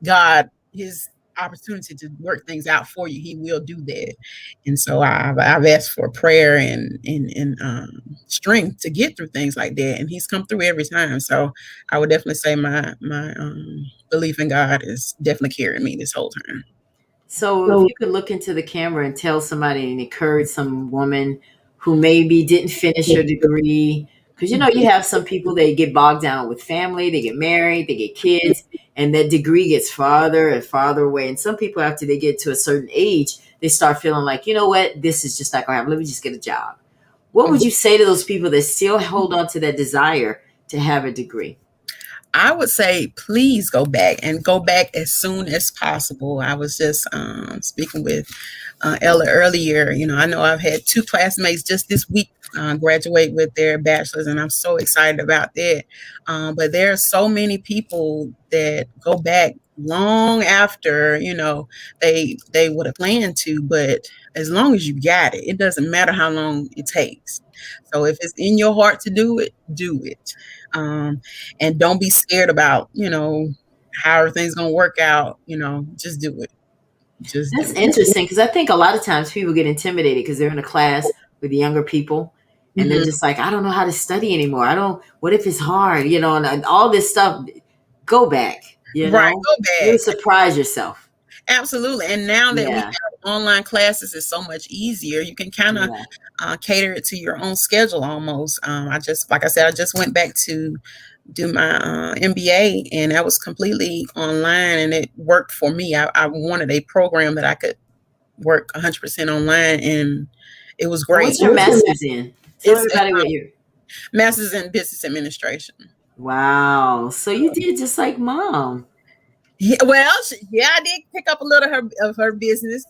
God his opportunity to work things out for you, he will do that. And so I've asked for prayer and strength to get through things like that, and he's come through every time. So I would definitely say my belief in God is definitely carrying me this whole time. So if you could look into the camera and tell somebody and encourage some woman who maybe didn't finish her degree, because you have some people, they get bogged down with family, they get married, they get kids, and that degree gets farther and farther away. And some people, after they get to a certain age, they start feeling like, you know what, this is just not gonna happen. Let me just get a job. What would you say to those people that still hold on to that desire to have a degree? I would say, please go back and go back as soon as possible. I was just speaking with Ella earlier. I know I've had 2 classmates just this week graduate with their bachelor's, and I'm so excited about that. But there are so many people that go back long after they would have planned to. But as long as you got it, it doesn't matter how long it takes. So if it's in your heart to do it, do it. And don't be scared about how everything's gonna work out. Just do it. Just That's do interesting because I think a lot of times people get intimidated because they're in a class with younger people it. and they're just like, I don't know how to study anymore. What if it's hard, and all this stuff. Go back, Right, go you'll back. surprise yourself. Absolutely. And now that we Yeah, have online classes, it's so much easier. You can kind of yeah. cater it to your own schedule almost. Like I said, I just went back to do my MBA, and that was completely online, and it worked for me. I wanted a program that I could work 100% online, and it was And great. what's your master's in? Tell It's everybody what you're. master's in business administration. Wow. So you did just like mom. Yeah, well, I did pick up a little of her business.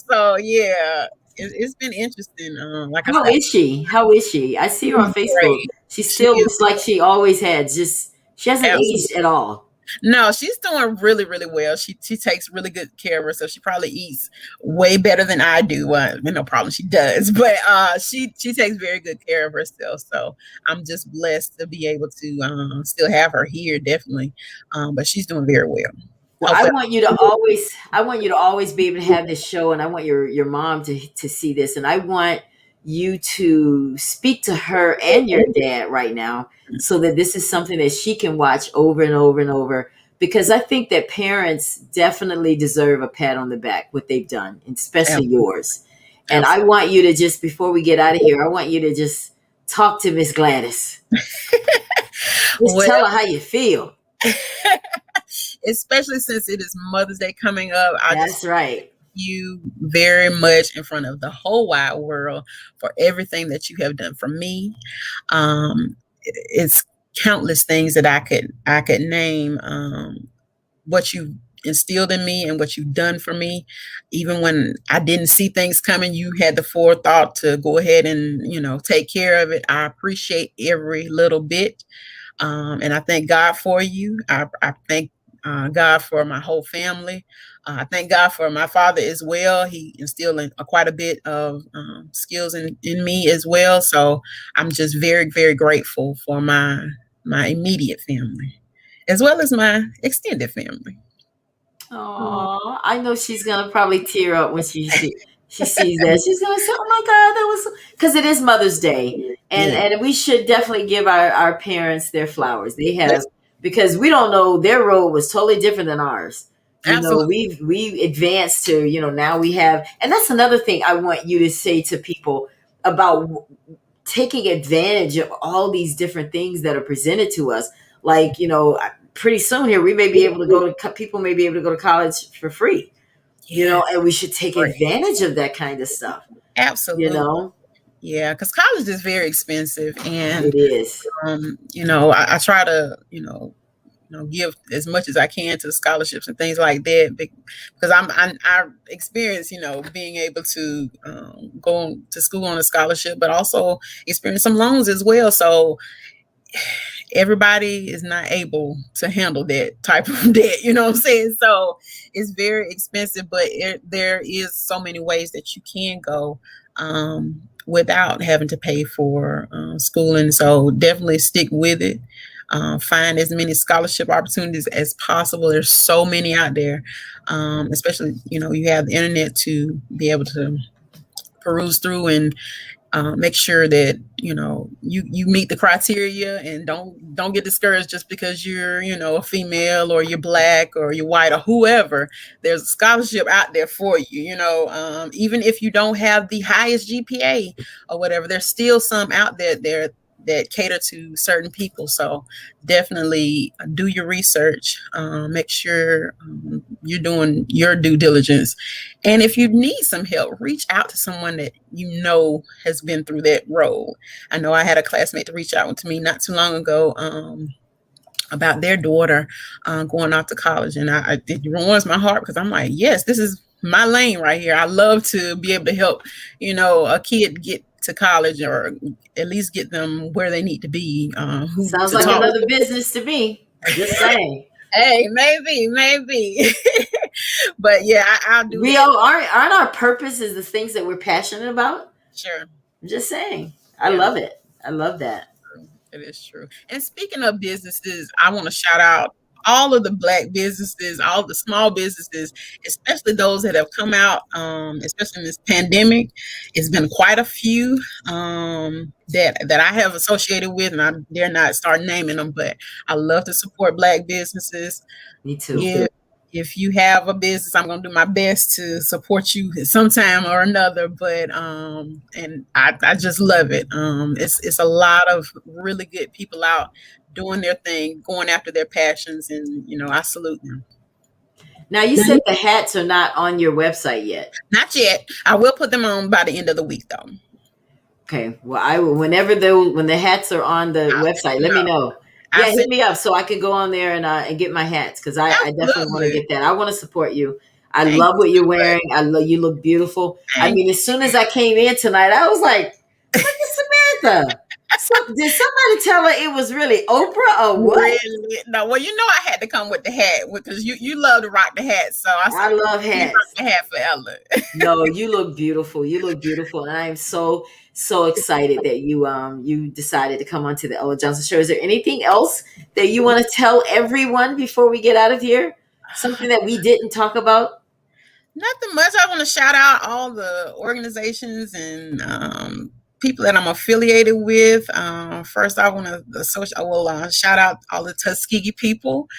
So yeah, it's been interesting. Like I How said, is she? How is she? I see her on Facebook. great. She She still is looks like she always had. Just she hasn't absolutely. aged at all. No, she's doing really, really well. She takes really good care of herself. She probably eats way better than I do. No problem, she does. But she takes very good care of herself. So I'm just blessed to be able to still have her here, definitely. But she's doing very well. Well, Hopefully, I want you to always be able to have this show, and I want your mom to see this, and I want you to speak to her and your dad right now, so that this is something that she can watch over and over and over. Because I think that parents definitely deserve a pat on the back what they've done, and especially absolutely, yours. And I absolutely. want you to just before we get out of here, I want you to just talk to Miss Gladys. Just Well, tell her how you feel. especially since it is Mother's Day coming up, I just That's right. you very much in front of the whole wide world for everything that you have done for me. It's countless things that I could name. What you instilled in me and what you've done for me, even when I didn't see things coming, you had the forethought to go ahead and take care of it. I appreciate every little bit. And I thank God for you. I thank God for my whole family. I thank God for my father as well. He instilled quite a bit of skills in me as well. So I'm just very, very grateful for my immediate family, as well as my extended family. Oh, I know she's gonna probably tear up when she sees that. She's gonna say, "Oh my God, that was," because it is Mother's Day, and Yeah. and we should definitely give our parents their flowers. They have That's because we don't know their road was totally different than ours. Absolutely. We've advanced to, now we have, and that's another thing I want you to say to people about taking advantage of all these different things that are presented to us. Like, pretty soon here, we may be able to people may be able to go to college for free, Yeah. and we should take advantage of that kind of stuff. Absolutely. Yeah, because college is very expensive, and it is. I try to, give as much as I can to scholarships and things like that, because I experience, being able to go to school on a scholarship, but also experience some loans as well. So everybody is not able to handle that type of debt, you know what I'm saying? So it's very expensive, but there is so many ways that you can go without having to pay for schooling. So definitely stick with it. Find as many scholarship opportunities as possible. There's so many out there, especially, you have the internet to be able to peruse through and make sure that you meet the criteria, and don't get discouraged just because you're a female or you're black or you're white or whoever. There's a scholarship out there for you. Even if you don't have the highest GPA or whatever, there's still some out there that cater to certain people. So definitely do your research. Make sure you're doing your due diligence. And if you need some help, reach out to someone that has been through that road. I know I had a classmate to reach out to me not too long ago about their daughter going off to college. And it warms my heart, because I'm like, yes, this is my lane right here. I love to be able to help, a kid get to college, or at least get them where they need to be. Sounds like another business to me. Just saying. Hey, maybe. But yeah, I'll do. We all aren't our purpose is the things that we're passionate about. Sure. I'm just saying. I love it. I love that. It is true. And speaking of businesses, I want to shout out all of the Black businesses, all the small businesses, especially those that have come out, especially in this pandemic. It's been quite a few that I have associated with, and I dare not start naming them, but I love to support Black businesses. Me too. If you have a business, I'm going to do my best to support you sometime or another. But and I just love it. It's a lot of really good people out doing their thing, going after their passions, and I salute them. Now, you said the hats are not on your website yet. Not yet. I will put them on by the end of the week, though. Okay. Well, I will, when the hats are on the website, let me know. Yeah, hit me up so I can go on there and get my hats, because I definitely want to get that. I want to support you. I love what you're wearing. You look beautiful. I mean, as soon as I came in tonight, I was like, look at Samantha. Did somebody tell her it was really Oprah or what? Really? No, well, I had to come with the hat, because you love to rock the hat. So I love hats. Rock the hat forever. No, you look beautiful. You look beautiful, and I am so excited that you decided to come onto the Ella Johnson Show. Is there anything else that you want to tell everyone before we get out of here? Something that we didn't talk about? Nothing much. I want to shout out all the organizations and people that I'm affiliated with. First, I want to shout out all the Tuskegee people,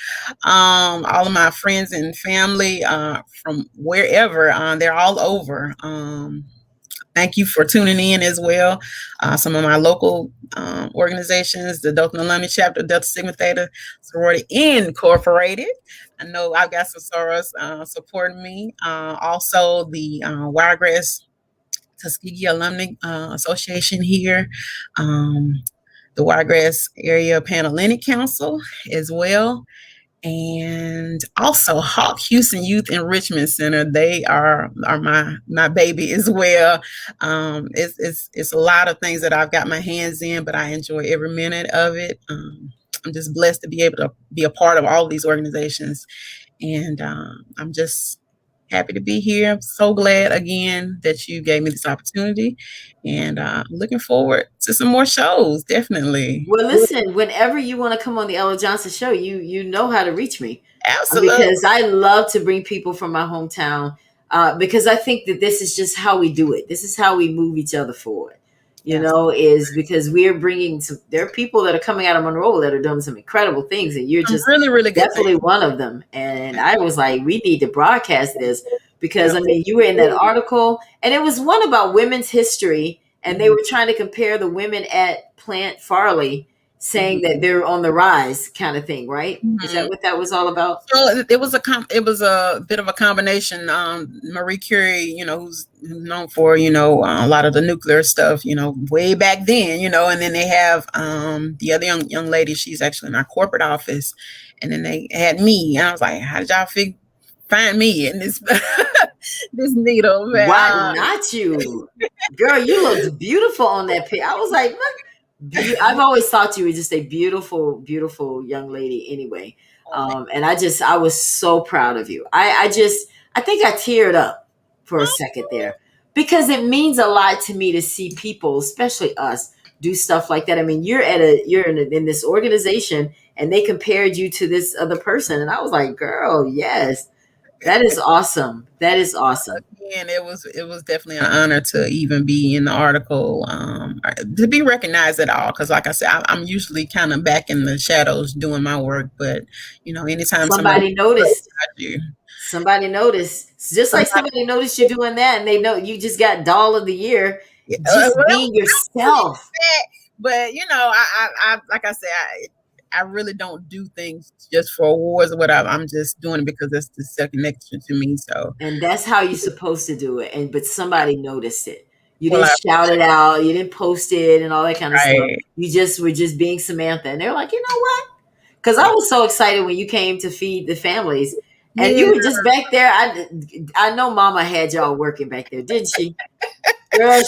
all of my friends and family from wherever. They're all over. Thank you for tuning in as well. Some of my local organizations, the Dothan Alumni Chapter, Delta Sigma Theta Sorority Incorporated. I know I've got some sorors supporting me. Also, the Wiregrass Tuskegee Alumni Association here, the Wiregrass Area Panhellenic Council as well, and also Hawk Houston Youth Enrichment Center. They are my baby as well. It's a lot of things that I've got my hands in, but I enjoy every minute of it. I'm just blessed to be able to be a part of all these organizations, and I'm just happy to be here. I'm so glad again that you gave me this opportunity, and looking forward to some more shows. Definitely. Well, listen, whenever you want to come on the Ella Johnson Show, you know how to reach me. Absolutely. Because I love to bring people from my hometown, because I think that this is just how we do it. This is how we move each other forward. Yes. is because we're bringing some, there are people that are coming out of Monroe that are doing some incredible things, and you're Some just really, really good definitely things. one of them. And I was like, we need to broadcast this because Yeah. I mean, you were in that article, and it was one about women's history, and they were trying to compare the women at Plant Farley, saying that they're on the rise, kind of thing, right? Is that Mhm. what that was all about? So it was it was a bit of a combination. Marie Curie, who's known for a lot of the nuclear stuff, way back then, and then they have the other young lady. She's actually in our corporate office, and then they had me, and I was like, how did y'all find me in this this needle? Why not you? Girl, you looked beautiful on that pic. I was like, what? I've always thought you were just a beautiful, beautiful young lady anyway. And I was so proud of you. I think I teared up for a second there because it means a lot to me to see people, especially us, do stuff like that. I mean, you're in this organization and they compared you to this other person. And I was like, girl, yes, that is awesome. That is awesome. And it was definitely an honor to even be in the article, to be recognized at all. Because, like I said, I'm usually kind of back in the shadows doing my work. But anytime Somebody noticed. you, Somebody noticed. It's just like somebody noticed you doing that, and they know you just got doll of the year. Just being yourself. But I like I said, I really don't do things just for awards or whatever. I'm just doing it because that's the second connection to me. So, and that's how you're supposed to do it. But somebody noticed it. You didn't shout it out. You didn't post it and all that kind of stuff. You just were just being Samantha, and they're like, you know what? Because I was so excited when you came to feed the families, and you were just back there. I know Mama had y'all working back there, didn't she? Girl,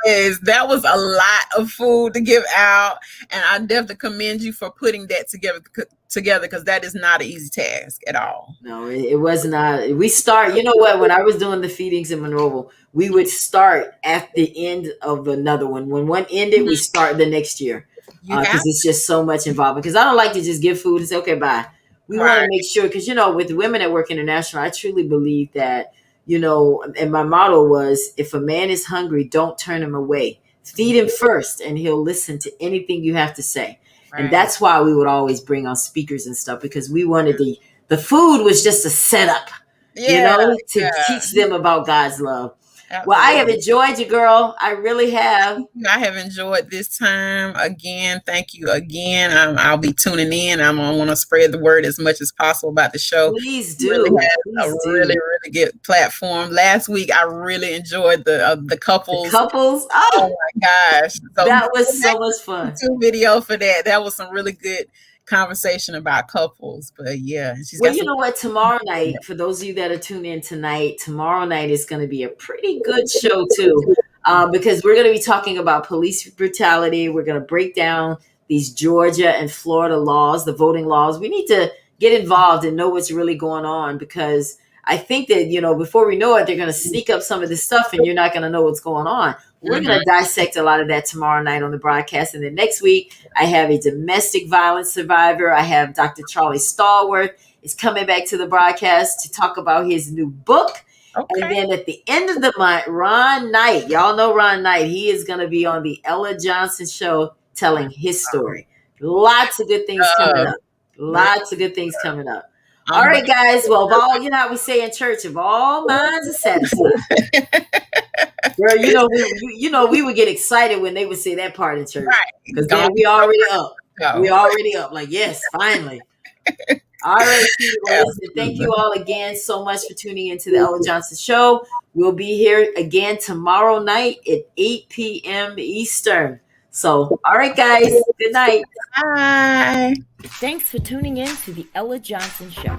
yes, that was a lot of food to give out, and I definitely commend you for putting that together because that is not an easy task at all. No, it was not. We start. You know what? When I was doing the feedings in Monroe, we would start at the end of another one. When one ended, we start the next year because it's just so much involved. Because I don't like to just give food and say, "Okay, bye." We want to make sure because with Women at Work International, I truly believe that. And my motto was, if a man is hungry, don't turn him away. Feed him first, and he'll listen to anything you have to say. Right. And that's why we would always bring on speakers and stuff, because we wanted the food was just a setup, to teach them about God's love. Absolutely. Well, I have enjoyed you, girl. I really have. I have enjoyed this time. Again, thank you again. I'll be tuning in. I'm going to want to spread the word as much as possible about the show. Please do. Really good platform. Last week, I really enjoyed the couples. The couples? Oh my gosh. So that was so much fun. Video for that. That was some really good conversation about couples. But yeah. Well, you know what? Tomorrow night, for those of you that are tuned in tonight, tomorrow night is going to be a pretty good show too, because we're going to be talking about police brutality. We're going to break down these Georgia and Florida laws, the voting laws. We need to get involved and know what's really going on, because I think that, before we know it, they're going to sneak up some of this stuff and you're not going to know what's going on. We're going to dissect a lot of that tomorrow night on the broadcast. And then next week, I have a domestic violence survivor. I have Dr. Charlie Stallworth is coming back to the broadcast to talk about his new book. Okay. And then at the end of the month, Ron Knight, y'all know Ron Knight, he is going to be on the Ella Johnson show telling his story. Lots of good things coming up. Lots of good things coming up. All right, guys. Well, how we say in church, if all minds are satisfied. Girl, we would get excited when they would say that part in church. Because then we already up. We already up. Like, yes, finally. All right, well, listen, thank you all again so much for tuning into the Ella Johnson Show. We'll be here again tomorrow night at 8 p.m. Eastern. So, all right, guys. Good night. Bye. Thanks for tuning in to the Ella Johnson Show.